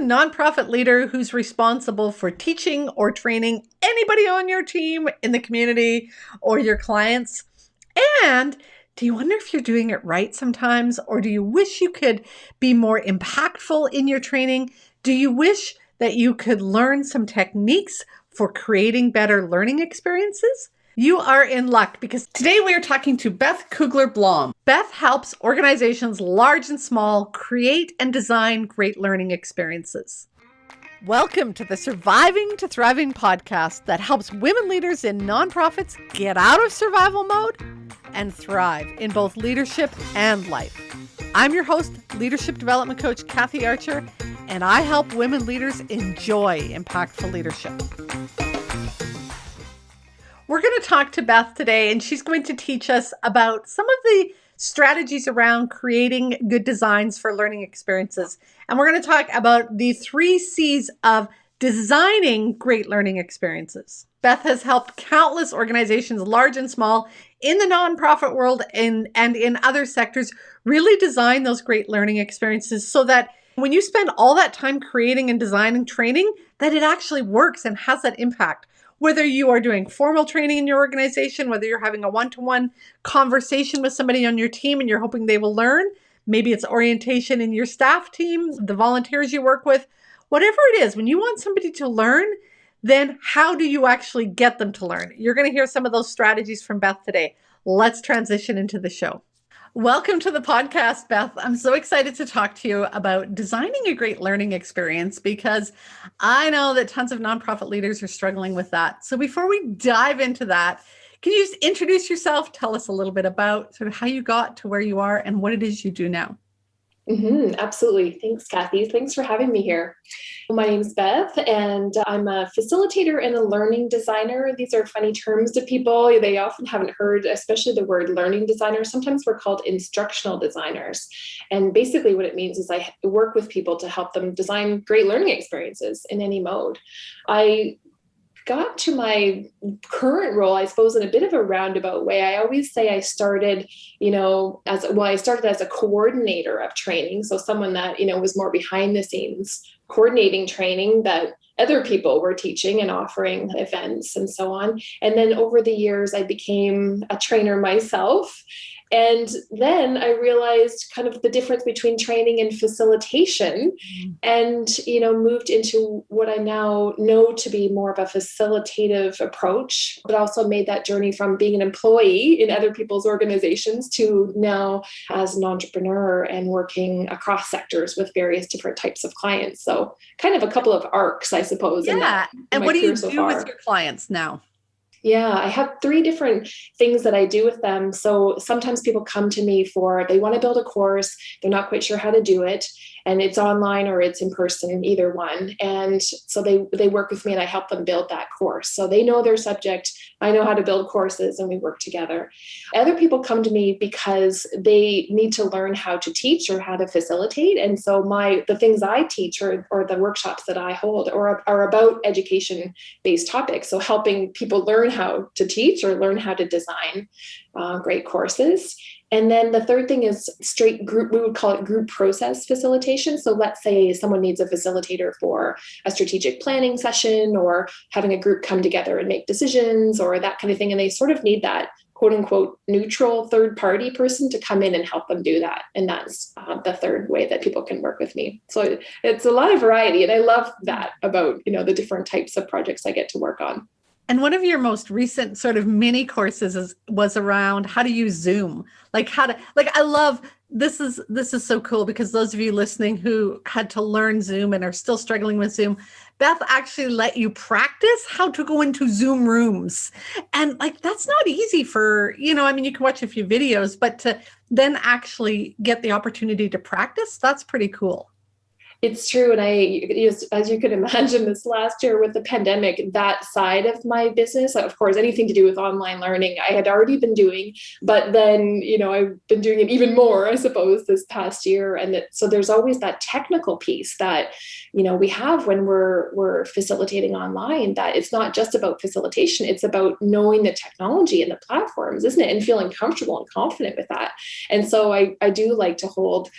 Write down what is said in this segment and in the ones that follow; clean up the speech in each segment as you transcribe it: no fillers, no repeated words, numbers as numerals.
nonprofit leader who's responsible for teaching or training anybody on your team, in the community, or your clients? And do you wonder if you're doing it right sometimes, or do you wish you could be more impactful in your training? Do you wish that you could learn some techniques for creating better learning experiences? You are in luck, because today we are talking to Beth Cougler Blom. Beth helps organizations large and small create and design great learning experiences. Welcome to the Surviving to Thriving podcast that helps women leaders in nonprofits get out of survival mode and thrive in both leadership and life. I'm your host, leadership development coach Kathy Archer, and I help women leaders enjoy impactful leadership. We're going to talk to Beth today, and she's going to teach us about some of the strategies around creating good designs for learning experiences. And we're going to talk about the 3 C's of designing great learning experiences. Beth has helped countless organizations, large and small, in the nonprofit world and in other sectors, really design those great learning experiences so that when you spend all that time creating and designing training, that it actually works and has that impact. Whether you are doing formal training in your organization, whether you're having a one-to-one conversation with somebody on your team and you're hoping they will learn, maybe it's orientation in your staff team, the volunteers you work with, whatever it is, when you want somebody to learn, then how do you actually get them to learn? You're going to hear some of those strategies from Beth today. Let's transition into the show. Welcome to the podcast, Beth. I'm so excited to talk to you about designing a great learning experience, because I know that tons of nonprofit leaders are struggling with that. So before we dive into that, can you just introduce yourself? Tell us a little bit about sort of how you got to where you are and what it is you do now. Absolutely. Thanks, Kathy. Thanks for having me here. My name's Beth, and I'm a facilitator and a learning designer. These are funny terms to people. They often haven't heard, especially the word learning designer. Sometimes we're called instructional designers. And basically what it means is I work with people to help them design great learning experiences in any mode. I got to my current role, I suppose, in a bit of a roundabout way. I always say I started, I started as a coordinator of training. So someone that, was more behind the scenes, coordinating training that other people were teaching and offering events and so on. And then over the years, I became a trainer myself. And then I realized kind of the difference between training and facilitation, and, moved into what I now know to be more of a facilitative approach, but also made that journey from being an employee in other people's organizations to now as an entrepreneur and working across sectors with various different types of clients. So kind of a couple of arcs, I suppose. Yeah. And what do you do with your clients now? Yeah, I have 3 different things that I do with them. So sometimes people come to me they want to build a course. They're not quite sure how to do it. And it's online or it's in person, either one. And so they work with me and I help them build that course. So they know their subject. I know how to build courses and we work together. Other people come to me because they need to learn how to teach or how to facilitate. And so the things I teach or the workshops that I hold are about education-based topics. So helping people learn how to teach or learn how to design great courses. And then the third thing is straight group, we would call it group process facilitation. So let's say someone needs a facilitator for a strategic planning session or having a group come together and make decisions or that kind of thing. And they sort of need that quote unquote neutral third party person to come in and help them do that. And that's the third way that people can work with me. So it's a lot of variety. And I love that about, the different types of projects I get to work on. And one of your most recent sort of mini courses was around how to use Zoom. I love, this is so cool, because those of you listening who had to learn Zoom and are still struggling with Zoom, Beth actually let you practice how to go into Zoom rooms. And that's not easy for, you can watch a few videos, but to then actually get the opportunity to practice, that's pretty cool. It's true. And as you could imagine, this last year with the pandemic, that side of my business, of course, anything to do with online learning, I had already been doing, but then, I've been doing it even more, I suppose, this past year. And so there's always that technical piece that, we have when we're facilitating online, that it's not just about facilitation. It's about knowing the technology and the platforms, isn't it? And feeling comfortable and confident with that. And so I do like to hold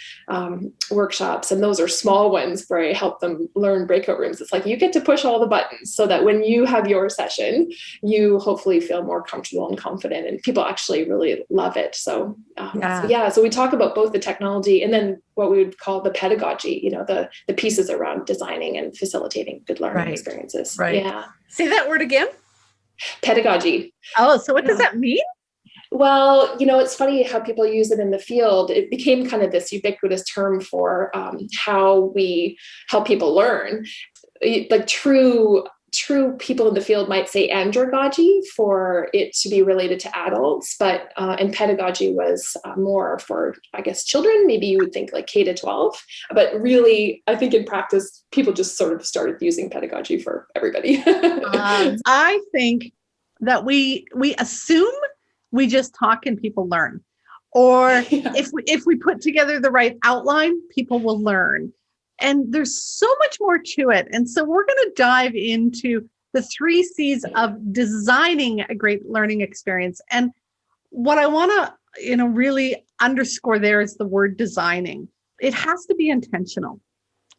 workshops, and those are small ones where I help them learn breakout rooms. It's like you get to push all the buttons so that when you have your session, you hopefully feel more comfortable and confident, and people actually really love it. So so we talk about both the technology and then what we would call the pedagogy, the pieces around designing and facilitating good learning experiences. Right. Yeah. Say that word again. Pedagogy. Oh, so what does that mean? Well, it's funny how people use it in the field. It became kind of this ubiquitous term for how we help people learn. Like true people in the field might say andragogy for it to be related to adults, but and pedagogy was more for, I guess, children. Maybe you would think like K to 12, but really, I think in practice, people just sort of started using pedagogy for everybody. I think that we assume we just talk and people learn, or if we put together the right outline, people will learn. And there's so much more to it. And so we're going to dive into the 3 C's of designing a great learning experience. And what I want to, really underscore there is the word designing. It has to be intentional.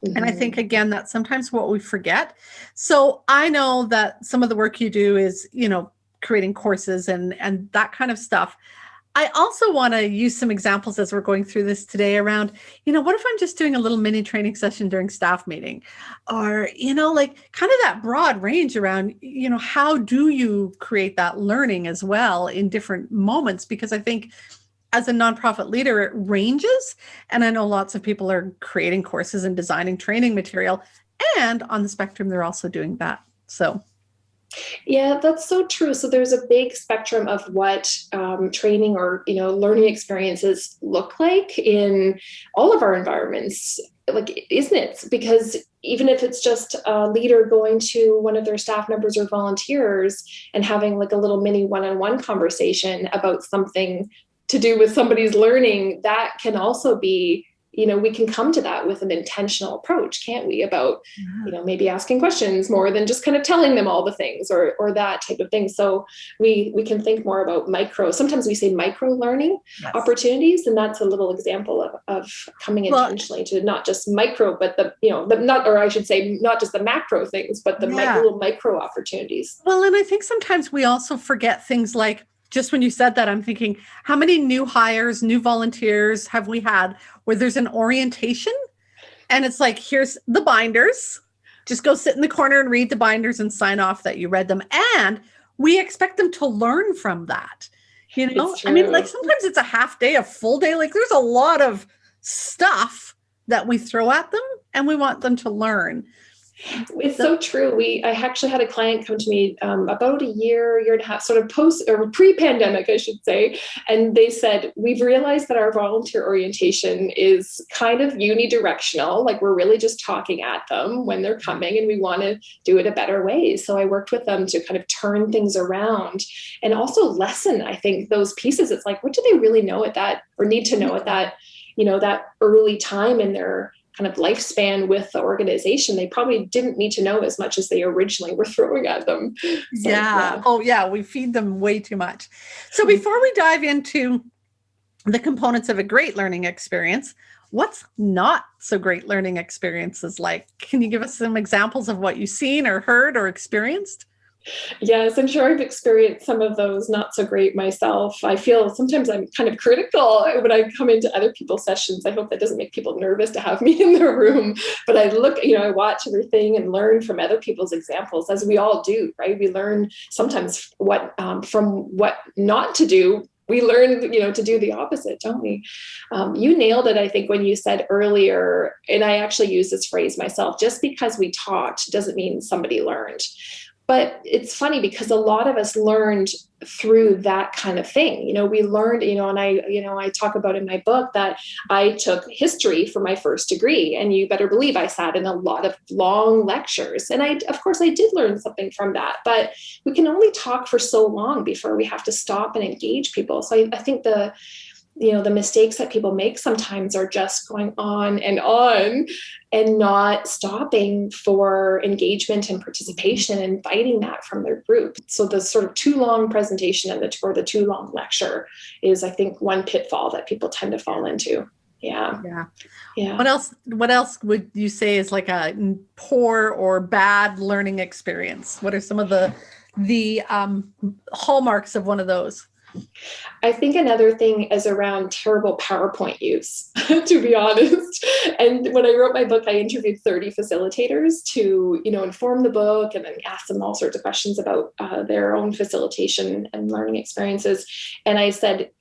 Mm-hmm. And I think, again, that's sometimes what we forget. So I know that some of the work you do is, creating courses and that kind of stuff. I also want to use some examples as we're going through this today around, what if I'm just doing a little mini training session during staff meeting, or, like kind of that broad range around, how do you create that learning as well in different moments? Because I think as a nonprofit leader, it ranges. And I know lots of people are creating courses and designing training material, and on the spectrum, they're also doing that. So yeah, that's so true. So there's a big spectrum of what training or, learning experiences look like in all of our environments, like, isn't it? Because even if it's just a leader going to one of their staff members or volunteers and having like a little mini one-on-one conversation about something to do with somebody's learning, that can also be, we can come to that with an intentional approach, can't we? About, maybe asking questions more than just kind of telling them all the things or that type of thing. So we can think more about sometimes we say micro learning opportunities. And that's a little example of coming intentionally to not just micro, but not just the macro things, but the little micro opportunities. Well, and I think sometimes we also forget things like, just when you said that, I'm thinking, how many new hires, new volunteers have we had where there's an orientation and it's like, here's the binders, just go sit in the corner and read the binders and sign off that you read them. And we expect them to learn from that. I mean, like sometimes it's a half day, a full day, like there's a lot of stuff that we throw at them and we want them to learn. It's so true. I actually had a client come to me about a year and a half, sort of post or pre-pandemic, I should say. And they said, we've realized that our volunteer orientation is kind of unidirectional. Like we're really just talking at them when they're coming and we want to do it a better way. So I worked with them to kind of turn things around and also lessen, I think, those pieces. It's like, what do they really know at that or need to know at that, that early time in their kind of lifespan with the organization? They probably didn't need to know as much as they originally were throwing at them. So, Oh yeah. We feed them way too much. So before we dive into the components of a great learning experience, what's not so great learning experiences like? Can you give us some examples of what you've seen or heard or experienced? Yes, I'm sure I've experienced some of those not so great myself. I feel sometimes I'm kind of critical when I come into other people's sessions. I hope that doesn't make people nervous to have me in their room. But I look, I watch everything and learn from other people's examples, as we all do, right? We learn sometimes from what not to do. We learn, to do the opposite, don't we? You nailed it, I think, when you said earlier, and I actually use this phrase myself, just because we taught doesn't mean somebody learned. But it's funny because a lot of us learned through that kind of thing. We learned, and I talk about in my book that I took history for my first degree, and you better believe I sat in a lot of long lectures. And of course I did learn something from that, but we can only talk for so long before we have to stop and engage people. So I think the mistakes that people make sometimes are just going on and not stopping for engagement and participation and inviting that from their group. So the sort of too long presentation or the too long lecture is, I think, one pitfall that people tend to fall into. Yeah. Yeah. Yeah. What else would you say is like a poor or bad learning experience? What are some of the hallmarks of one of those? I think another thing is around terrible PowerPoint use, to be honest. And when I wrote my book, I interviewed 30 facilitators to, inform the book and then ask them all sorts of questions about their own facilitation and learning experiences. And I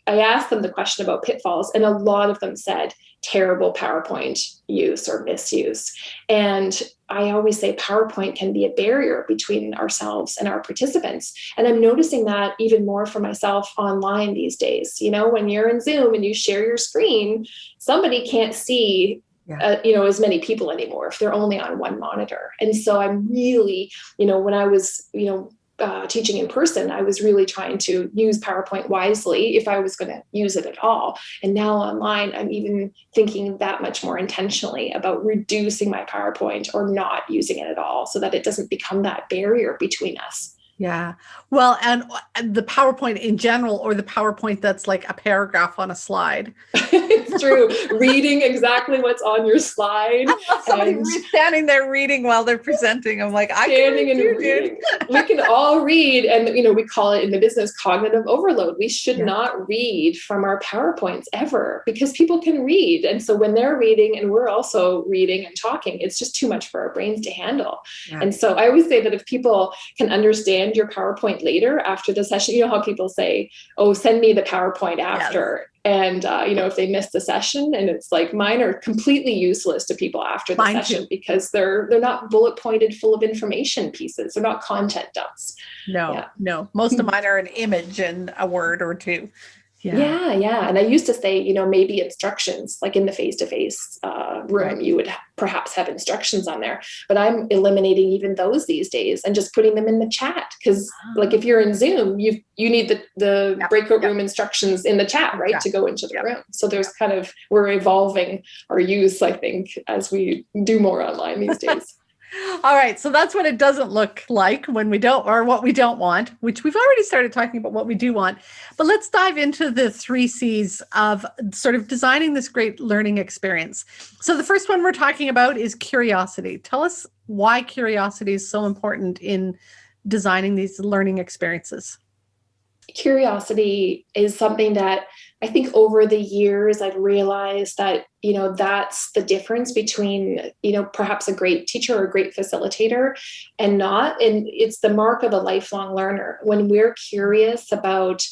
asked them the question about pitfalls, and a lot of them said terrible PowerPoint use or misuse. And I always say PowerPoint can be a barrier between ourselves and our participants. And I'm noticing that even more for myself online these days. When you're in Zoom and you share your screen, somebody can't see as many people anymore if they're only on one monitor. And so I'm really, when I was, teaching in person, I was really trying to use PowerPoint wisely if I was going to use it at all. And now online, I'm even thinking that much more intentionally about reducing my PowerPoint or not using it at all so that it doesn't become that barrier between us. Yeah. Well, and the PowerPoint in general, or the PowerPoint that's like a paragraph on a slide. It's true. Reading exactly what's on your slide. I love somebody standing there reading while they're presenting. I'm like, I can read too, reading. We can all read, and we call it in the business cognitive overload. We should not read from our PowerPoints ever, because people can read, and so when they're reading and we're also reading and talking, it's just too much for our brains to handle. And so I always say that if people can understand your PowerPoint later after the session, how people say, "Oh, send me the PowerPoint after." And, if they miss the session, and it's like mine are completely useless to people after the session because they're not bullet pointed full of information pieces. They're not content dumps. No. Most of mine are an image and a word or two. Yeah. And I used to say, maybe instructions, like in the face-to-face room, you would perhaps have instructions on there, but I'm eliminating even those these days and just putting them in the chat. Because like if you're in Zoom, you need the breakout room instructions in the chat, right? To go into the room. So there's we're evolving our use, I think, as we do more online these days. All right. So that's what it doesn't look like when we don't, or what we don't want, which we've already started talking about what we do want. But let's dive into the 3 C's of sort of designing this great learning experience. So the first one we're talking about is curiosity. Tell us why curiosity is so important in designing these learning experiences. Curiosity is something that I think over the years I've realized that, that's the difference between, perhaps a great teacher or a great facilitator and not. And it's the mark of a lifelong learner when we're curious about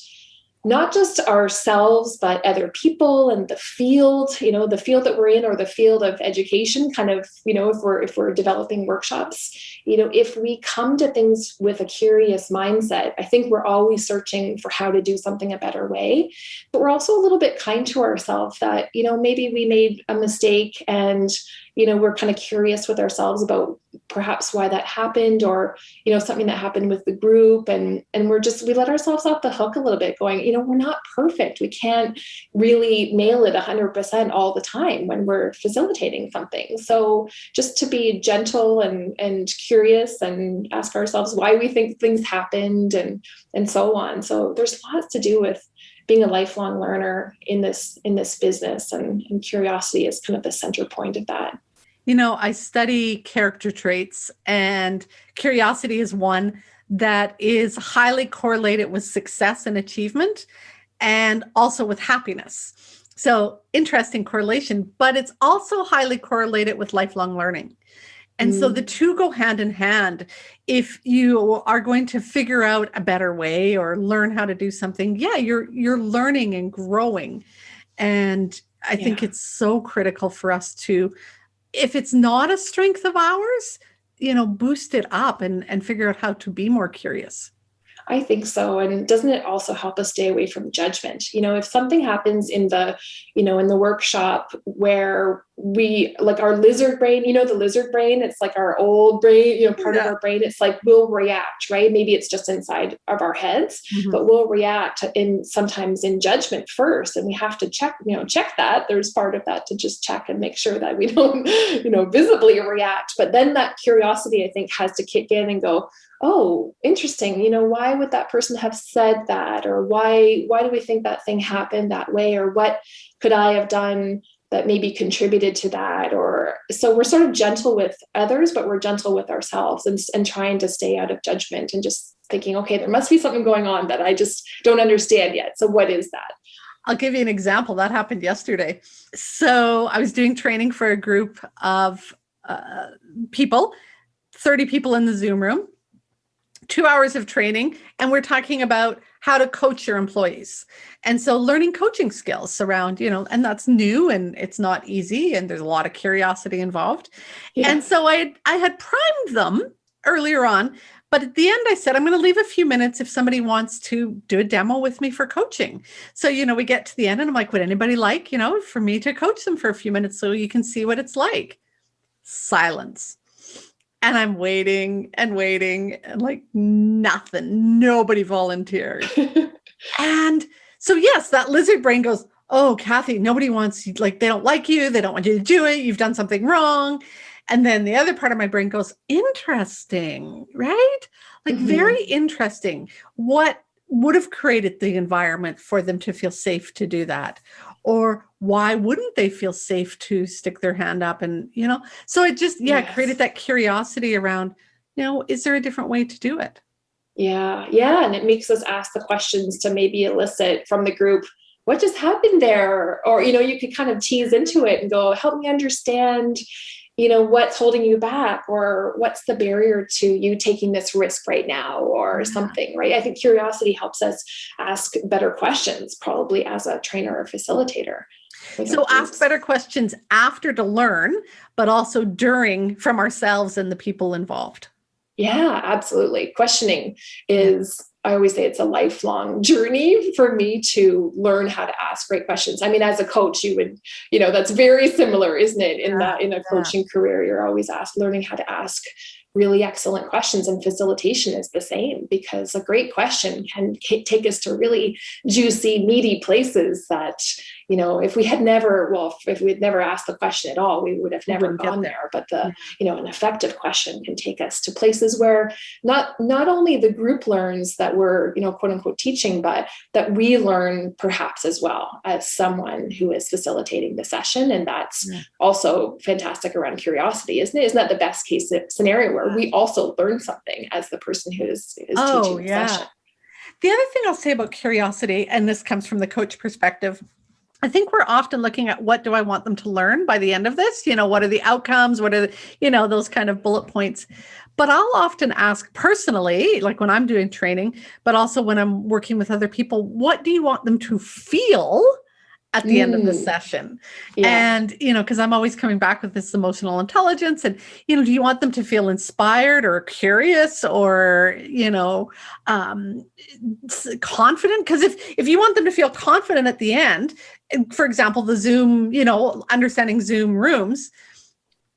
not just ourselves, but other people and the field, the field that we're in, or the field of education, if we're developing workshops, if we come to things with a curious mindset, I think we're always searching for how to do something a better way. But we're also a little bit kind to ourselves that, maybe we made a mistake, and, we're kind of curious with ourselves about perhaps why that happened, or, something that happened with the group. And we let ourselves off the hook a little bit, going, we're not perfect. We can't really nail it 100% all the time when we're facilitating something. So just to be gentle and curious and ask ourselves why we think things happened, and so on. So there's lots to do with being a lifelong learner in this business, and curiosity is kind of the center point of that. I study character traits, and curiosity is one that is highly correlated with success and achievement, and also with happiness. So interesting correlation, but it's also highly correlated with lifelong learning. And so the two go hand in hand. If you are going to figure out a better way or learn how to do something, you're learning and growing. And I think it's so critical for us to, if it's not a strength of ours, boost it up and figure out how to be more curious. I think so. And doesn't it also help us stay away from judgment? If something happens in the workshop where we, like our lizard brain, the lizard brain, it's like our old brain, part of our brain, it's like we'll react, right? Maybe it's just inside of our heads, but we'll react sometimes in judgment first. And we have to check that. There's part of that to just check and make sure that we don't, visibly react. But then that curiosity, I think, has to kick in and go, oh, interesting. Why would that person have said that? Or why do we think that thing happened that way? Or what could I have done that maybe contributed to that. Or so we're sort of gentle with others, but we're gentle with ourselves, and trying to stay out of judgment and just thinking, okay, there must be something going on that I just don't understand yet. So what is that? I'll give you an example that happened yesterday. So I was doing training for a group of people, 30 people in the Zoom room, 2 hours of training, and we're talking about how to coach your employees. And so learning coaching skills around, and that's new and it's not easy and there's a lot of curiosity involved. Yeah. And so I had primed them earlier on, but at the end I said, I'm going to leave a few minutes if somebody wants to do a demo with me for coaching. So, we get to the end and I'm like, would anybody like, for me to coach them for a few minutes so you can see what it's like? Silence. And I'm waiting and like nothing, nobody volunteered. And so, yes, that lizard brain goes, oh, Kathy, nobody wants you, like, they don't like you. They don't want you to do it. You've done something wrong. And then the other part of my brain goes, interesting, right? Like very interesting. What would have created the environment for them to feel safe to do that? Or why wouldn't they feel safe to stick their hand up? And, so it just, created that curiosity around, is there a different way to do it? Yeah. Yeah. And it makes us ask the questions to maybe elicit from the group, what just happened there? Or, you could kind of tease into it and go, help me understand, what's holding you back, or what's the barrier to you taking this risk right now, or something, right? I think curiosity helps us ask better questions, probably as a trainer or facilitator. So ask better questions after to learn, but also during, from ourselves and the people involved. Yeah, absolutely. Questioning is, I always say, it's a lifelong journey for me to learn how to ask great questions. I mean, as a coach, you would, that's very similar, isn't it? In a coaching career, you're always learning how to ask really excellent questions, and facilitation is the same, because a great question can take us to really juicy, meaty places that, if we had never asked the question at all, we would have never gone there. But an effective question can take us to places where not only the group learns that we're, quote unquote teaching, but that we learn perhaps as well as someone who is facilitating the session. And that's also fantastic around curiosity, isn't it? Isn't that the best case scenario where we also learn something as the person who is teaching the session? The other thing I'll say about curiosity, and this comes from the coach perspective, I think we're often looking at what do I want them to learn by the end of this? What are the outcomes? What are the, those kind of bullet points? But I'll often ask personally, like when I'm doing training, but also when I'm working with other people, what do you want them to feel at the end of the session? And, because I'm always coming back with this emotional intelligence and, do you want them to feel inspired or curious or, confident? Because if you want them to feel confident at the end, for example, the Zoom, understanding Zoom rooms,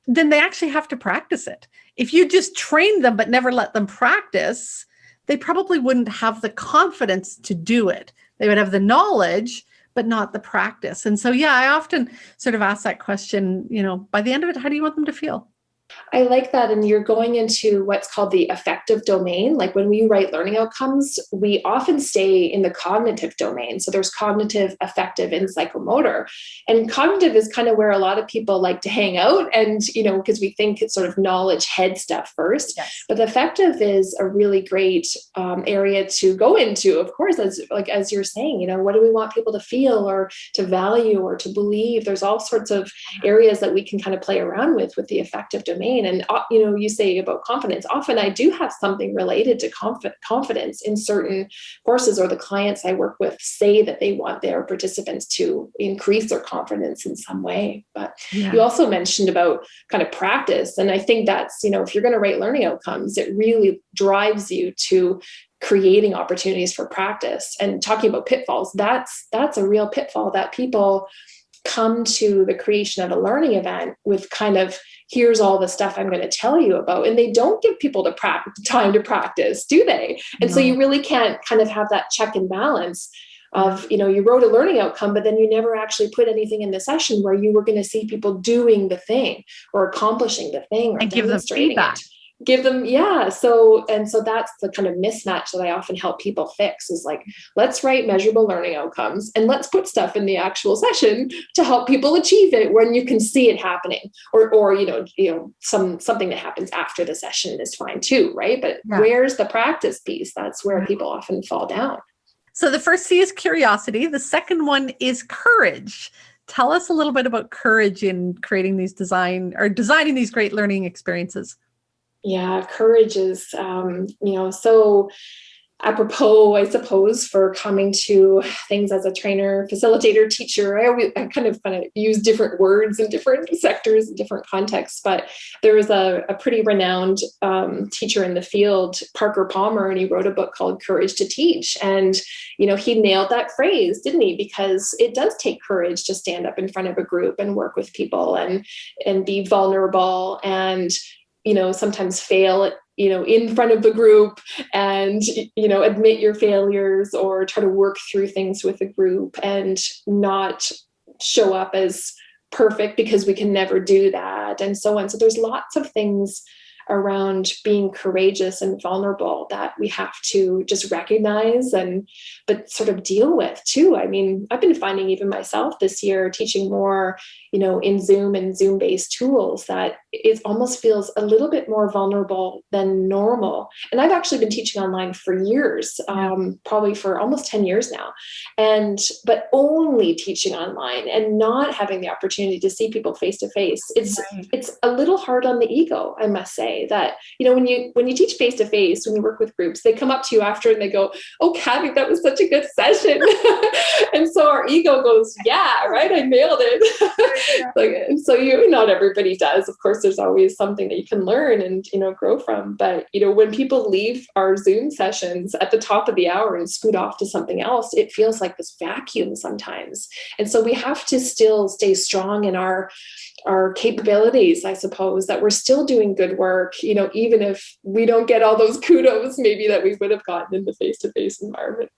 then they actually have to practice it. If you just train them, but never let them practice, they probably wouldn't have the confidence to do it. They would have the knowledge, but not the practice. And so, I often sort of ask that question, by the end of it, how do you want them to feel? I like that. And you're going into what's called the affective domain. Like when we write learning outcomes, we often stay in the cognitive domain. So there's cognitive, affective, and psychomotor. And cognitive is kind of where a lot of people like to hang out. And, because we think it's sort of knowledge head stuff first. Yes. But affective is a really great area to go into, of course, as you're saying, what do we want people to feel or to value or to believe? There's all sorts of areas that we can kind of play around with the affective domain. And, you say about confidence, often I do have something related to confidence in certain courses, or the clients I work with say that they want their participants to increase their confidence in some way. But you also mentioned about kind of practice. And I think that's, if you're going to write learning outcomes, it really drives you to creating opportunities for practice. And talking about pitfalls, that's a real pitfall, that people come to the creation of a learning event with kind of, here's all the stuff I'm going to tell you about. And they don't give people time to practice, do they? And so you really can't kind of have that check and balance of, you wrote a learning outcome, but then you never actually put anything in the session where you were going to see people doing the thing or accomplishing the thing or and give them feedback. give them, yeah. So that's the kind of mismatch that I often help people fix, is like, let's write measurable learning outcomes and let's put stuff in the actual session to help people achieve it when you can see it happening, or something that happens after the session is fine too, right? But where's the practice piece? That's where people often fall down. So the first C is curiosity. The second one is courage. Tell us a little bit about courage in creating these designing these great learning experiences. Yeah, courage is, so apropos, I suppose, for coming to things as a trainer, facilitator, teacher. I kind of use different words in different sectors, in different contexts. But there was a pretty renowned teacher in the field, Parker Palmer, and he wrote a book called Courage to Teach. And, he nailed that phrase, didn't he? Because it does take courage to stand up in front of a group and work with people and be vulnerable and, sometimes fail in front of the group and, admit your failures or try to work through things with the group and not show up as perfect, because we can never do that, and so on. So there's lots of things around being courageous and vulnerable that we have to just recognize but sort of deal with too. I mean, I've been finding even myself this year teaching more, in Zoom and Zoom-based tools, that it almost feels a little bit more vulnerable than normal. And I've actually been teaching online for years, probably for almost 10 years now, but only teaching online and not having the opportunity to see people face to face. It's a little hard on the ego, I must say, that, when you teach face to face, when you work with groups, they come up to you after and they go, "Oh, Kathy, that was such a good session." And so our ego goes, "Yeah, right, I nailed it." And so not everybody does. Of course, there's always something that you can learn and grow from. But when people leave our Zoom sessions at the top of the hour and scoot off to something else, it feels like this vacuum sometimes. And so we have to still stay strong in our capabilities, I suppose, that we're still doing good work, even if we don't get all those kudos maybe that we would have gotten in the face-to-face environment.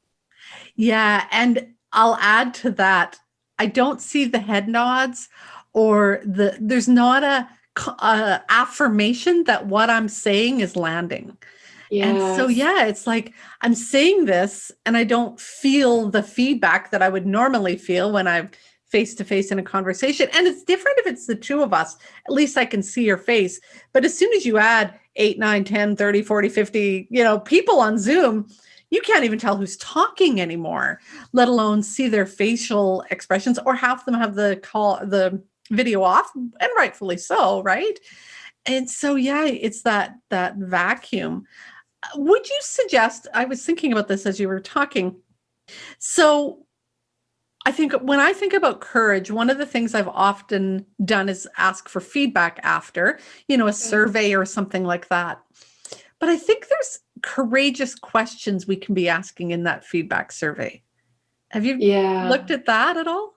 Yeah, and I'll add to that, I don't see the head nods or there's not a affirmation that what I'm saying is landing. Yes. And so, it's like I'm saying this and I don't feel the feedback that I would normally feel when I'm face to face in a conversation. And it's different if it's the two of us. At least I can see your face. But as soon as you add 8, 9, 10, 30, 40, 50, people on Zoom, you can't even tell who's talking anymore, let alone see their facial expressions, or half them have the video off, and rightfully so, right? And so, it's that vacuum. Would you suggest, I was thinking about this as you were talking. So I think when I think about courage, one of the things I've often done is ask for feedback after, a survey or something like that. But I think there's courageous questions we can be asking in that feedback survey. Have you looked at that at all?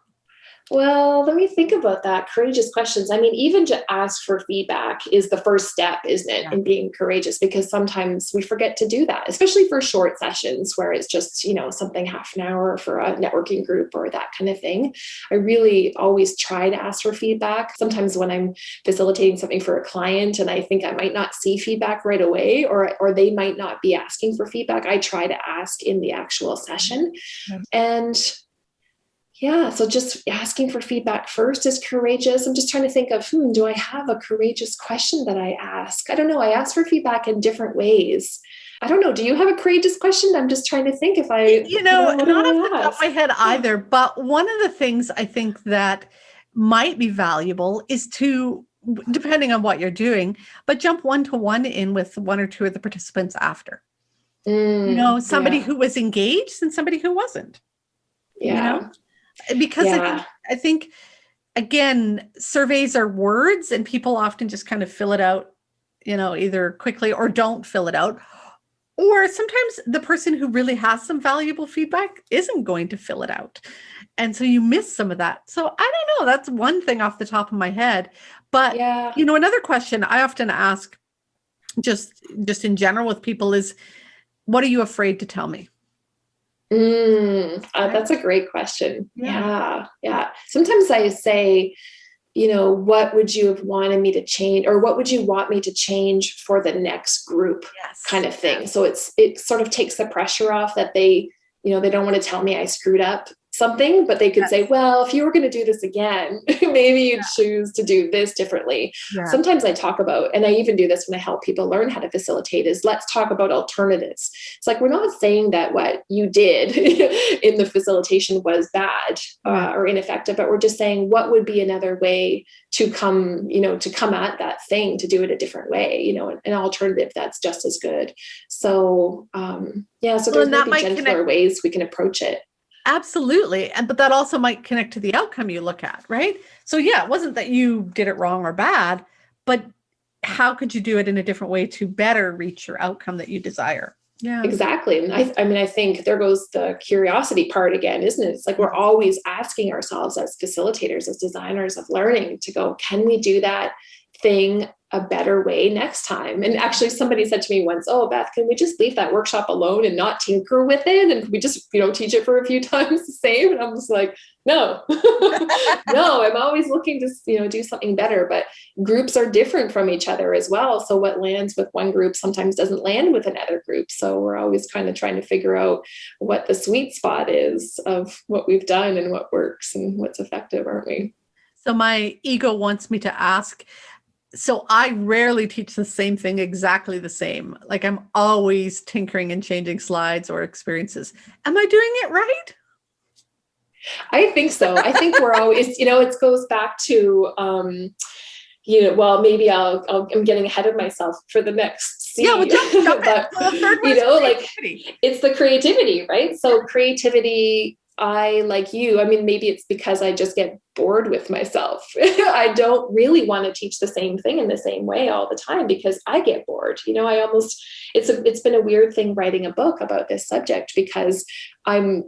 Well, let me think about that. Courageous questions. I mean, even to ask for feedback is the first step, isn't it, in being courageous? Because sometimes we forget to do that, especially for short sessions where it's just, something half an hour for a networking group or that kind of thing. I really always try to ask for feedback. Sometimes when I'm facilitating something for a client and I think I might not see feedback right away, or they might not be asking for feedback, I try to ask in the actual session. And so just asking for feedback first is courageous. I'm just trying to think of, do I have a courageous question that I ask? I don't know. I ask for feedback in different ways. I don't know. Do you have a courageous question? I'm just trying to think if I, not off the top of my head either. But one of the things I think that might be valuable is to, depending on what you're doing, but jump one-to-one in with one or two of the participants after. Somebody who was engaged and somebody who wasn't. Because I think, again, surveys are words and people often just kind of fill it out, either quickly or don't fill it out. Or sometimes the person who really has some valuable feedback isn't going to fill it out. And so you miss some of that. So I don't know. That's one thing off the top of my head. But, another question I often ask just in general with people is, what are you afraid to tell me? That's a great question. Yeah. Sometimes I say, what would you have wanted me to change, or what would you want me to change for the next group, kind of thing. So it sort of takes the pressure off that they don't want to tell me I screwed up something, but they could say, well, if you were going to do this again, maybe you'd choose to do this differently. Sometimes I talk about, and I even do this when I help people learn how to facilitate, is let's talk about alternatives. It's like, we're not saying that what you did in the facilitation was bad or ineffective, but we're just saying what would be another way to come at that thing, to do it a different way, an alternative that's just as good. So, so there's maybe gentler ways we can approach it. Absolutely. But that also might connect to the outcome you look at, right? So it wasn't that you did it wrong or bad, but how could you do it in a different way to better reach your outcome that you desire? Yeah, exactly. And I think there goes the curiosity part again, isn't it? It's like, we're always asking ourselves as facilitators, as designers of learning, to go, can we do that thing a better way next time? And actually somebody said to me once, oh, Beth, can we just leave that workshop alone and not tinker with it? And we just, teach it for a few times the same? And I'm just like, no, no, I'm always looking to, do something better. But groups are different from each other as well. So what lands with one group sometimes doesn't land with another group. So we're always kind of trying to figure out what the sweet spot is of what we've done and what works and what's effective, aren't we? So my ego wants me to ask, so I rarely teach the same thing exactly the same. Like, I'm always tinkering and changing slides or experiences. Am I doing it right? I think so. I think we're always, it goes back to, well, maybe I'm getting ahead of myself for the next scene. Yeah, well, jump but, it's the creativity, right? So creativity, like you, maybe it's because I just get bored with myself. I don't really want to teach the same thing in the same way all the time because I get bored. It's been a weird thing writing a book about this subject, because I'm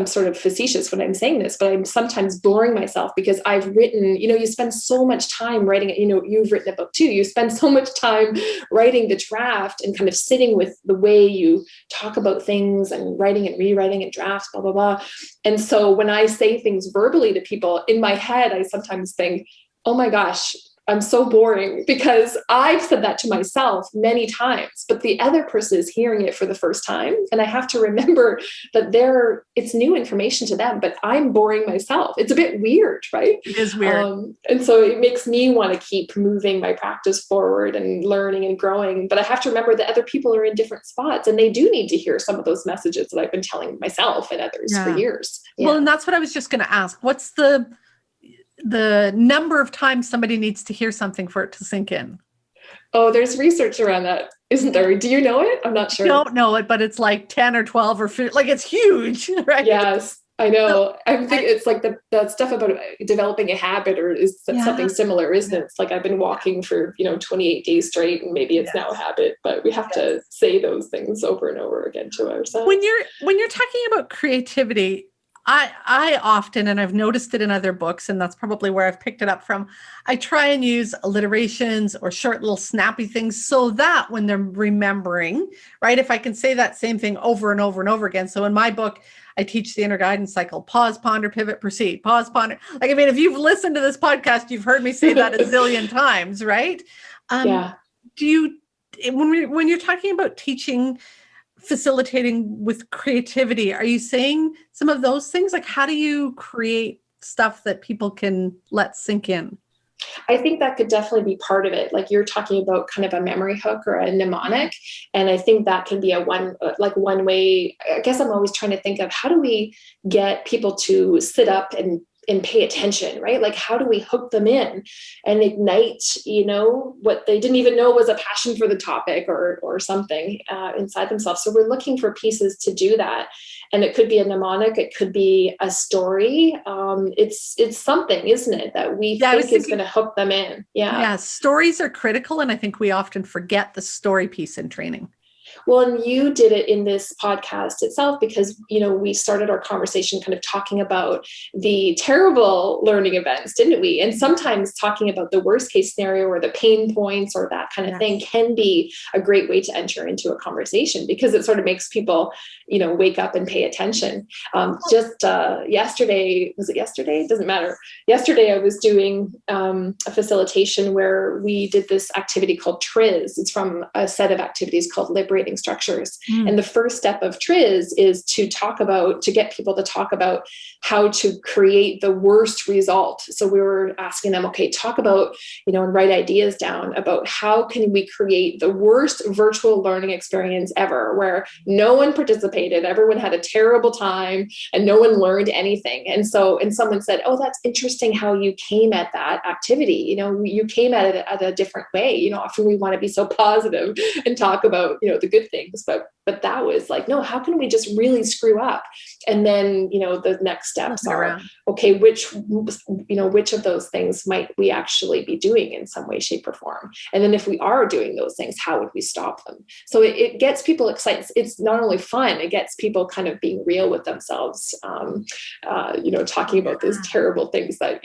sort of facetious when I'm saying this, but I'm sometimes boring myself because I've written, you spend so much time writing it. You've written a book too. You spend so much time writing the draft and kind of sitting with the way you talk about things and writing and rewriting and drafts, blah, blah, blah. And so when I say things verbally to people, in my head, I sometimes think, oh my gosh, I'm so boring, because I've said that to myself many times, but the other person is hearing it for the first time. And I have to remember that it's new information to them, but I'm boring myself. It's a bit weird, right? It is weird. And so it makes me want to keep moving my practice forward and learning and growing. But I have to remember that other people are in different spots, and they do need to hear some of those messages that I've been telling myself and others for years. Yeah. Well, and that's what I was just going to ask. What's the number of times somebody needs to hear something for it to sink in? Oh, there's research around that, isn't there? Do you know it? I'm not sure. I don't know it, but it's like 10 or 12 or 15, like, it's huge, right? Yes, I know. I think it's like the stuff about developing a habit, or is something similar, isn't it? It's like, I've been walking for 28 days straight, and maybe it's now a habit, but we have to say those things over and over again to ourselves. When you're talking about creativity, I often, and I've noticed it in other books, and that's probably where I've picked it up from, I try and use alliterations or short little snappy things so that when they're remembering, right, if I can say that same thing over and over and over again. So in my book, I teach the inner guidance cycle: pause, ponder, pivot, proceed, pause, ponder. Like, if you've listened to this podcast, you've heard me say that a zillion times, right? Do you, when you're talking about teaching, facilitating with creativity, are you saying some of those things? Like, how do you create stuff that people can let sink in? I think that could definitely be part of it. Like, you're talking about kind of a memory hook or a mnemonic. And I think that can be one way. I guess I'm always trying to think of, how do we get people to sit up and pay attention, right? Like, how do we hook them in and ignite, what they didn't even know was a passion for the topic or something inside themselves. So we're looking for pieces to do that. And it could be a mnemonic. It could be a story. It's something, isn't it, that we think is going to hook them in. Yeah. Yeah. Stories are critical. And I think we often forget the story piece in training. Well, and you did it in this podcast itself because, we started our conversation kind of talking about the terrible learning events, didn't we? And sometimes talking about the worst case scenario or the pain points or that kind of thing can be a great way to enter into a conversation because it sort of makes people, wake up and pay attention. Just yesterday, was it yesterday? It doesn't matter. Yesterday, I was doing a facilitation where we did this activity called TRIZ. It's from a set of activities called Liberating Structures. And the first step of TRIZ is to get people to talk about how to create the worst result. So we were asking them, okay, talk about, and write ideas down about how can we create the worst virtual learning experience ever, where no one participated, everyone had a terrible time, and no one learned anything. And someone said, oh, that's interesting how you came at that activity. You came at it at a different way. Often we want to be so positive and talk about, the good things, but that was like, no, how can we just really screw up? And then, the next steps are, okay, which of those things might we actually be doing in some way, shape, or form? And then if we are doing those things, how would we stop them? So it gets people excited. It's not only fun, it gets people kind of being real with themselves, talking about those terrible things that,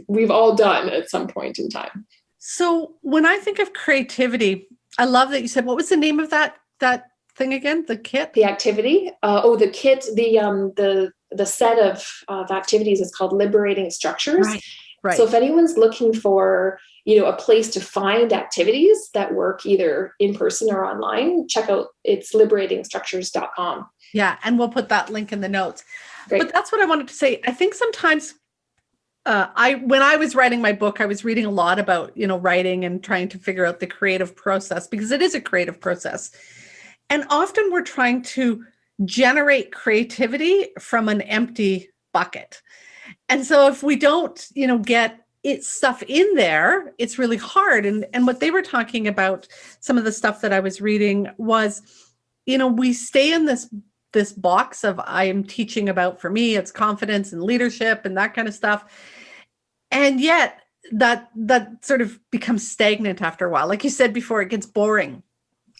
we've all done at some point in time. So when I think of creativity, I love that you said, what was the name of that thing again? The kit? The activity? The kit, the set of activities is called Liberating Structures. Right. So if anyone's looking for, a place to find activities that work either in person or online, check out, it's liberatingstructures.com. Yeah. And we'll put that link in the notes. Great. But that's what I wanted to say. I think sometimes when I was writing my book, I was reading a lot about, writing and trying to figure out the creative process, because it is a creative process. And often we're trying to generate creativity from an empty bucket. And so if we don't, get stuff in there, it's really hard. And what they were talking about, some of the stuff that I was reading was, we stay in this box of I am teaching about, for me, it's confidence and leadership and that kind of stuff. And yet that sort of becomes stagnant after a while. Like you said before, it gets boring.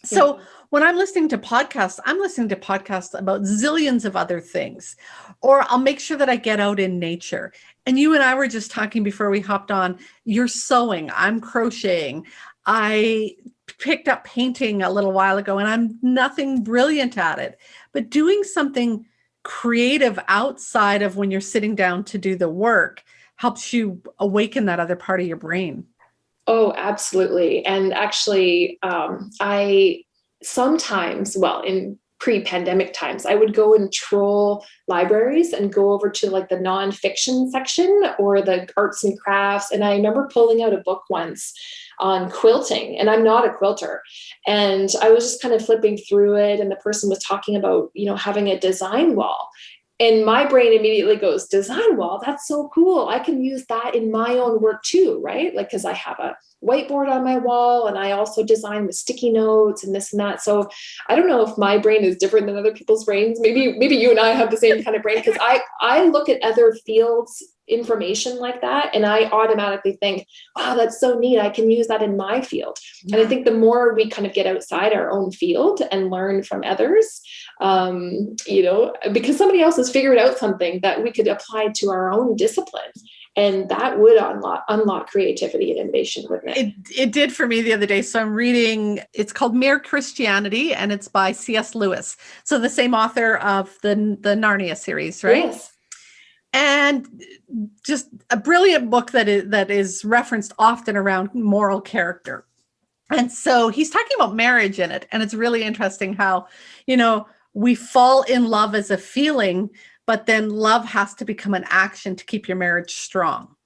So when I'm listening to podcasts, I'm listening to podcasts about zillions of other things, or I'll make sure that I get out in nature. And you and I were just talking before we hopped on, you're sewing, I'm crocheting. I picked up painting a little while ago and I'm nothing brilliant at it, but doing something creative outside of when you're sitting down to do the work helps you awaken that other part of your brain. Oh, absolutely. And actually, I sometimes, in pre-pandemic times, I would go and troll libraries and go over to like the nonfiction section or the arts and crafts. And I remember pulling out a book once on quilting, and I'm not a quilter. And I was just kind of flipping through it, and the person was talking about, having a design wall. And my brain immediately goes, design wall, that's so cool. I can use that in my own work too, right? Like, because I have a whiteboard on my wall and I also design with sticky notes and this and that. So I don't know if my brain is different than other people's brains. Maybe you and I have the same kind of brain, because I look at other fields information like that and I automatically think, wow, that's so neat. I can use that in my field. Yeah. And I think the more we kind of get outside our own field and learn from others, because somebody else has figured out something that we could apply to our own discipline. And that would unlock creativity and innovation, wouldn't it? It did for me the other day. So I'm reading, it's called Mere Christianity, and it's by C.S. Lewis. So the same author of the Narnia series, right? Yes. And just a brilliant book that is referenced often around moral character. And so he's talking about marriage in it. And it's really interesting how, we fall in love as a feeling, but then love has to become an action to keep your marriage strong.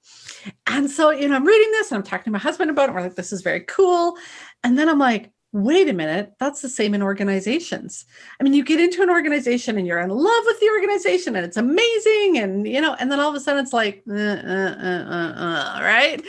And so, I'm reading this and I'm talking to my husband about it. We're like, this is very cool. And then I'm like, wait a minute, that's the same in organizations. I mean, you get into an organization and you're in love with the organization and it's amazing. And, and then all of a sudden it's like, right?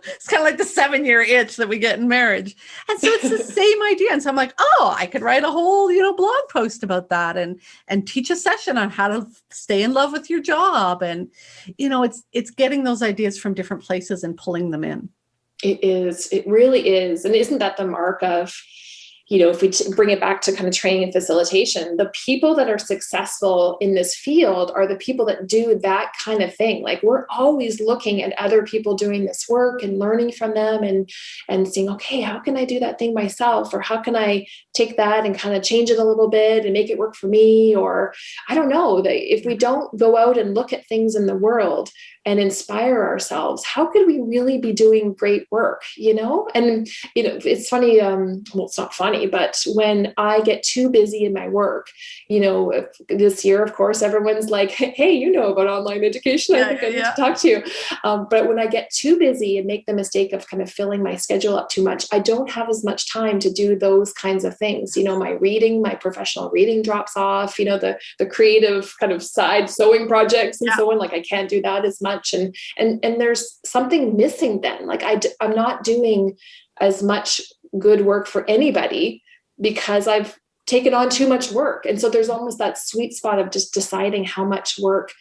It's kind of like the 7-year itch that we get in marriage. And so it's the same idea. And so I'm like, oh, I could write a whole, blog post about that and teach a session on how to stay in love with your job. And, it's getting those ideas from different places and pulling them in. It is. It really is. And isn't that the mark of, if we bring it back to kind of training and facilitation, the people that are successful in this field are the people that do that kind of thing. Like, we're always looking at other people doing this work and learning from them and seeing, okay, how can I do that thing myself? Or how can I take that and kind of change it a little bit and make it work for me? Or I don't know, if we don't go out and look at things in the world and inspire ourselves, how could we really be doing great work, And, it's funny, well, it's not funny, but when I get too busy in my work, this year, of course, everyone's like, hey, about online education. I think I need to talk to you. But when I get too busy and make the mistake of kind of filling my schedule up too much, I don't have as much time to do those kinds of things. My professional reading drops off, the creative kind of side sewing projects and so on. Like, I can't do that as much. And there's something missing then. Like, I'm not doing as much good work for anybody because I've taken on too much work. And so there's almost that sweet spot of just deciding how much work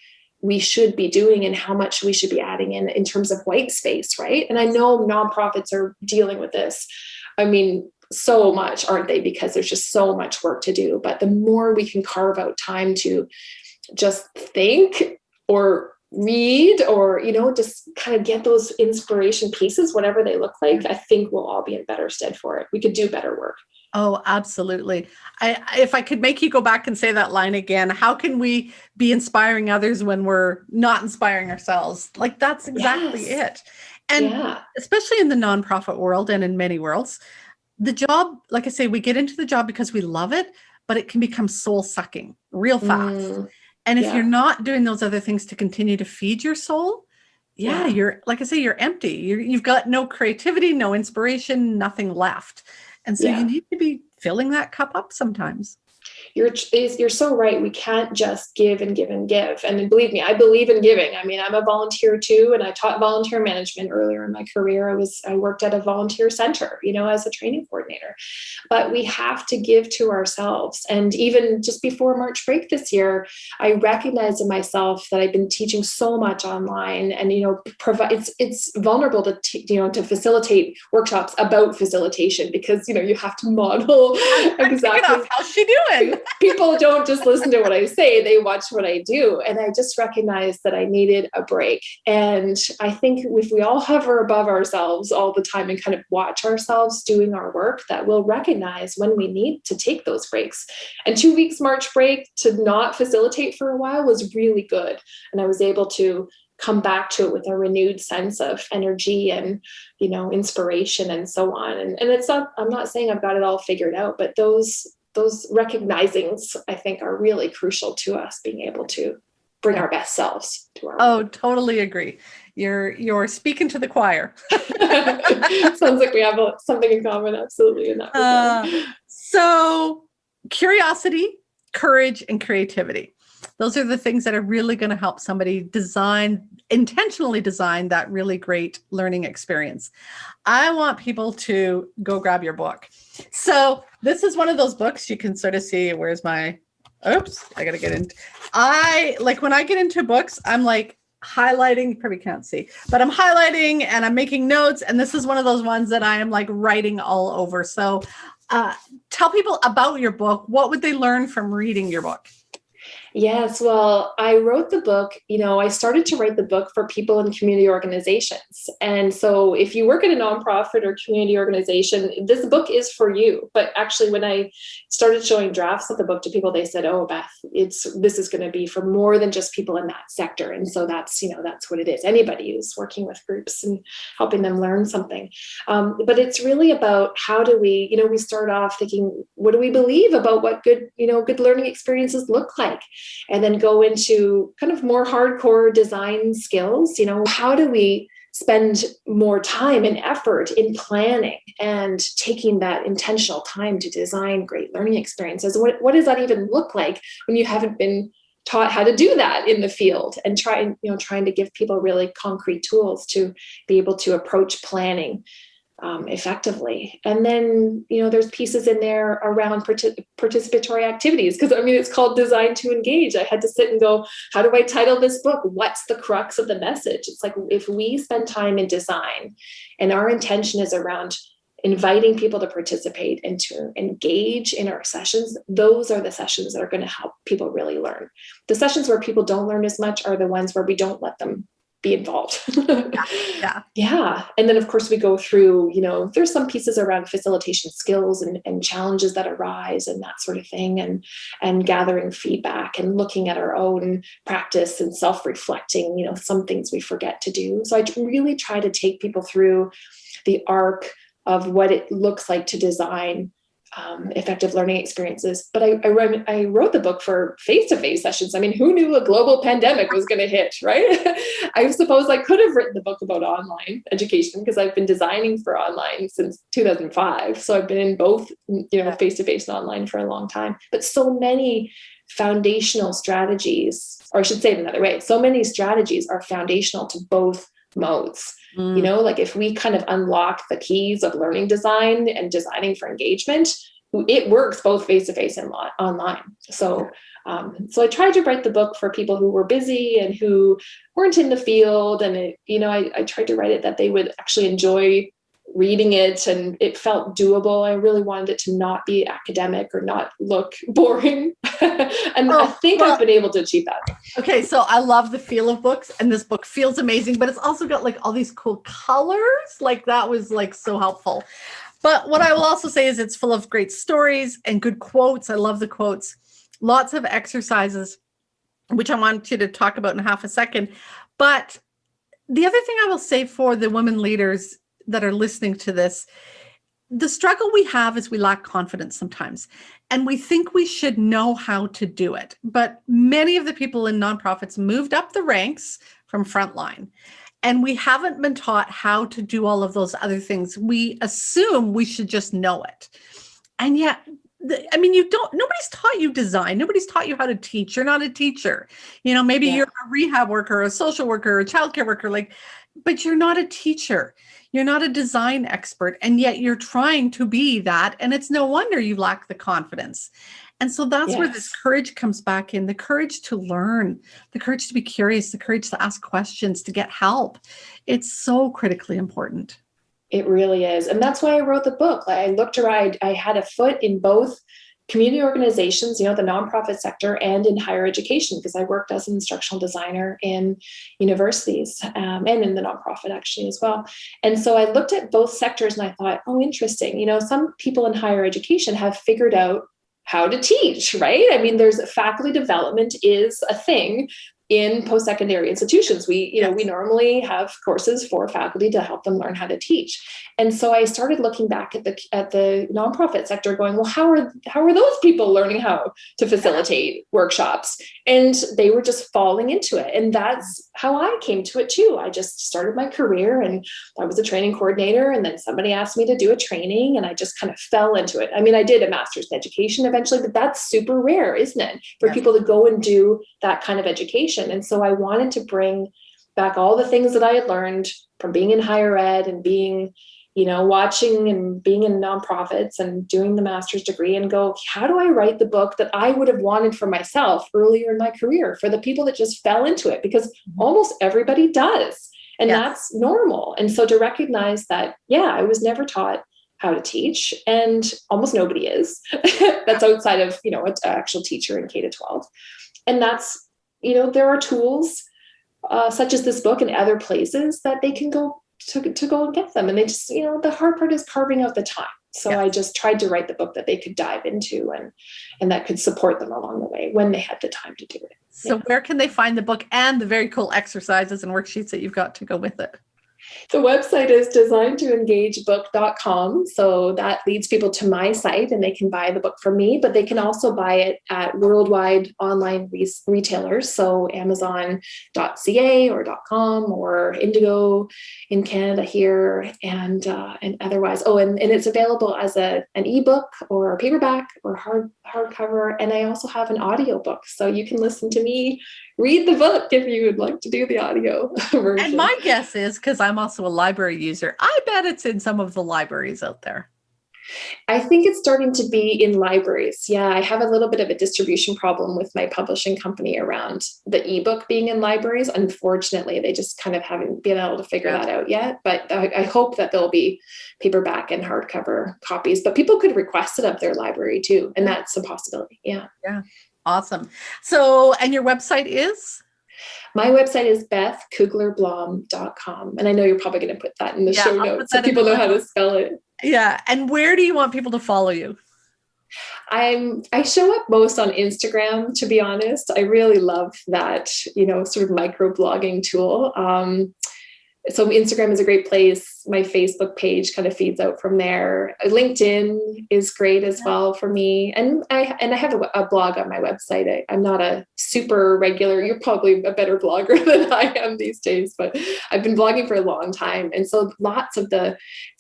we should be doing and how much we should be adding in terms of white space, right? And I know nonprofits are dealing with this. I mean, so much, aren't they? Because there's just so much work to do. But the more we can carve out time to just think or read or, just kind of get those inspiration pieces, whatever they look like, I think we'll all be in better stead for it. We could do better work. Oh, absolutely. If I could make you go back and say that line again, how can we be inspiring others when we're not inspiring ourselves? Like, that's exactly it. And especially in the nonprofit world and in many worlds, the job, like I say, we get into the job because we love it, but it can become soul sucking real fast. And if you're not doing those other things to continue to feed your soul, you're, like I say, you're empty. You've got no creativity, no inspiration, nothing left. And so you need to be filling that cup up sometimes. You're so right. We can't just give and give and give. And believe me, I believe in giving. I mean, I'm a volunteer too, and I taught volunteer management earlier in my career. I worked at a volunteer center, as a training coordinator. But we have to give to ourselves. And even just before March break this year, I recognized in myself that I've been teaching so much online, and it's vulnerable to facilitate workshops about facilitation because you have to model exactly how's she doing. People don't just listen to what I say, they watch what I do. And I just recognized that I needed a break. And I think if we all hover above ourselves all the time and kind of watch ourselves doing our work, that we'll recognize when we need to take those breaks. And 2 weeks March break to not facilitate for a while was really good. And I was able to come back to it with a renewed sense of energy and, inspiration and so on. And I'm not saying I've got it all figured out, but those recognizings, I think, are really crucial to us being able to bring our best selves to our work. Totally agree. You're speaking to the choir. Sounds like we have something in common, absolutely, in that regard. So curiosity, courage, and creativity. Those are the things that are really going to help somebody intentionally design that really great learning experience. I want people to go grab your book. So this is one of those books you can sort of see. Where's my, I got to get in. When I get into books, I'm like highlighting, you probably can't see, but I'm highlighting and I'm making notes. And this is one of those ones that I am like writing all over. So tell people about your book. What would they learn from reading your book? Yes, well, I wrote the book, I started to write the book for people in community organizations. And so if you work at a nonprofit or community organization, this book is for you. But actually, when I started showing drafts of the book to people, they said, oh, Beth, this is going to be for more than just people in that sector. And so that's what it is. Anybody who's working with groups and helping them learn something. But it's really about how do we start off thinking, what do we believe about what good learning experiences look like? And then go into kind of more hardcore design skills. How do we spend more time and effort in planning and taking that intentional time to design great learning experiences? What does that even look like when you haven't been taught how to do that in the field? And trying to give people really concrete tools to be able to approach planning effectively. And then, there's pieces in there around participatory activities, because it's called Design to Engage. I had to sit and go, how do I title this book? What's the crux of the message? It's like, if we spend time in design and our intention is around inviting people to participate and to engage in our sessions, those are the sessions that are going to help people really learn. The sessions where people don't learn as much are the ones where we don't let them be involved. Yeah. And then of course we go through, there's some pieces around facilitation skills and challenges that arise and that sort of thing, and gathering feedback and looking at our own practice and self-reflecting, some things we forget to do. So I really try to take people through the arc of what it looks like to design effective learning experiences. But I wrote the book for face-to-face sessions. I mean, who knew a global pandemic was going to hit, right? I suppose I could have written the book about online education because I've been designing for online since 2005. So I've been in both, face-to-face and online for a long time. But so many foundational strategies, or I should say it another way, so many strategies are foundational to both modes. Like if we kind of unlock the keys of learning design and designing for engagement, it works both face-to-face and online. So I tried to write the book for people who were busy and who weren't in the field. And I tried to write it that they would actually enjoy reading it and it felt doable. I really wanted it to not be academic or not look boring. And I think I've been able to achieve that. Okay, so I love the feel of books, and this book feels amazing, but it's also got like all these cool colors. Like that was like so helpful. But what I will also say is it's full of great stories and good quotes. I love the quotes. Lots of exercises, which I want you to talk about in half a second. But the other thing I will say for the women leaders that are listening to this, the struggle we have is we lack confidence sometimes, and we think we should know how to do it. But many of the people in nonprofits moved up the ranks from frontline, and we haven't been taught how to do all of those other things. We assume we should just know it. And yet, nobody's taught you design. Nobody's taught you how to teach. You're not a teacher. Maybe you're a rehab worker, a social worker, a childcare worker, but you're not a teacher. You're not a design expert, and yet you're trying to be that. And it's no wonder you lack the confidence. And so that's where this courage comes back in, the courage to learn, the courage to be curious, the courage to ask questions, to get help. It's so critically important. It really is. And that's why I wrote the book. I looked around, I had a foot in both community organizations, the nonprofit sector, and in higher education, because I worked as an instructional designer in universities and in the nonprofit actually as well. And so I looked at both sectors and I thought, oh, interesting. Some people in higher education have figured out how to teach, right? I mean, there's faculty development is a thing in post-secondary institutions. We normally have courses for faculty to help them learn how to teach. And so I started looking back at the nonprofit sector going, well, how are those people learning how to facilitate workshops? And they were just falling into it. And that's how I came to it too. I just started my career and I was a training coordinator, and then somebody asked me to do a training and I just kind of fell into it. I mean, I did a master's in education eventually, but that's super rare, isn't it? For people to go and do that kind of education. And so I wanted to bring back all the things that I had learned from being in higher ed and being, watching and being in nonprofits and doing the master's degree and go, how do I write the book that I would have wanted for myself earlier in my career for the people that just fell into it? Because almost everybody does. And that's normal. And so to recognize that, I was never taught how to teach, and almost nobody is. That's outside of, an actual teacher in K-12. And that's, there are tools such as this book and other places that they can go to go and get them. And they just, the hard part is carving out the time. So I just tried to write the book that they could dive into and that could support them along the way when they had the time to do it. So where can they find the book and the very cool exercises and worksheets that you've got to go with it? The website is designtoengagebook.com. So that leads people to my site and they can buy the book from me, but they can also buy it at worldwide online retailers. So Amazon.ca or .com or Indigo in Canada here and otherwise. Oh, and it's available as an ebook or a paperback or hardcover. And I also have an audiobook. So you can listen to me read the book if you would like to do the audio version. And my guess is, because I'm also a library user, I bet it's in some of the libraries out there. I think it's starting to be in libraries. Yeah, I have a little bit of a distribution problem with my publishing company around the ebook being in libraries. Unfortunately, they just kind of haven't been able to figure that out yet. But I hope that there'll be paperback and hardcover copies. But people could request it of their library too, and that's a possibility. Yeah. Yeah. Awesome. So, and your website is? My website is bethcouglerblom.com. And I know you're probably going to put that in the show notes so people know how to spell it. Yeah. And where do you want people to follow you? I show up most on Instagram, to be honest. I really love that, sort of micro blogging tool. So Instagram is a great place. My Facebook page kind of feeds out from there. LinkedIn is great as well for me. And I have a blog on my website. I'm not a super regular, you're probably a better blogger than I am these days, but I've been blogging for a long time. And so lots of the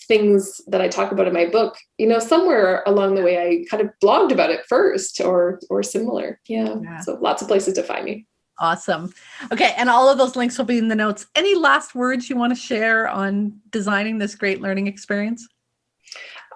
things that I talk about in my book, somewhere along the way, I kind of blogged about it first or similar. Yeah. So lots of places to find me. Awesome. Okay. And all of those links will be in the notes. Any last words you want to share on designing this great learning experience?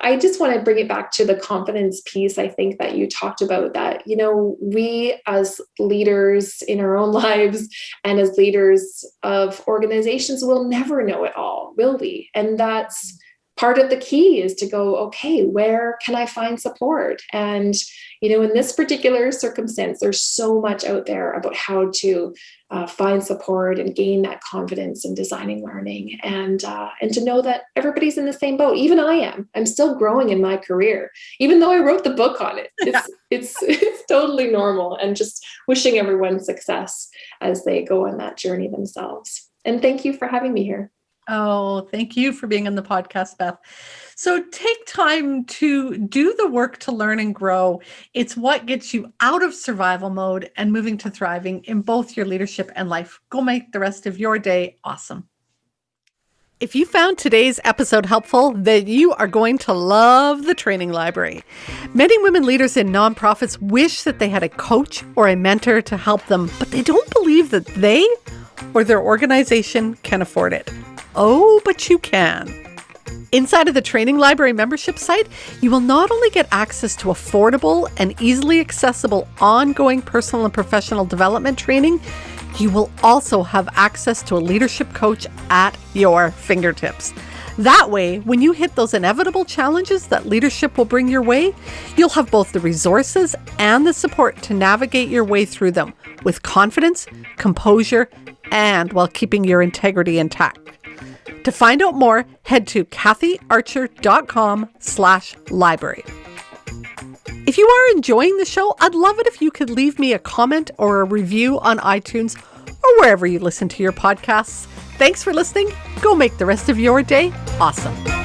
I just want to bring it back to the confidence piece. I think that you talked about that, we as leaders in our own lives and as leaders of organizations will never know it all, will we? And that's part of the key is to go, okay, where can I find support? And, in this particular circumstance, there's so much out there about how to find support and gain that confidence in designing learning and to know that everybody's in the same boat. Even I am. I'm still growing in my career, even though I wrote the book on it. It's totally normal, and just wishing everyone success as they go on that journey themselves. And thank you for having me here. Oh, thank you for being on the podcast, Beth. So take time to do the work to learn and grow. It's what gets you out of survival mode and moving to thriving in both your leadership and life. Go make the rest of your day awesome. If you found today's episode helpful, then you are going to love the training library. Many women leaders in nonprofits wish that they had a coach or a mentor to help them, but they don't believe that they or their organization can afford it. Oh, but you can. Inside of the Training Library membership site, you will not only get access to affordable and easily accessible ongoing personal and professional development training, you will also have access to a leadership coach at your fingertips. That way, when you hit those inevitable challenges that leadership will bring your way, you'll have both the resources and the support to navigate your way through them with confidence, composure, and while keeping your integrity intact. To find out more, head to kathyarcher.com/library. If you are enjoying the show, I'd love it if you could leave me a comment or a review on iTunes or wherever you listen to your podcasts. Thanks for listening. Go make the rest of your day awesome.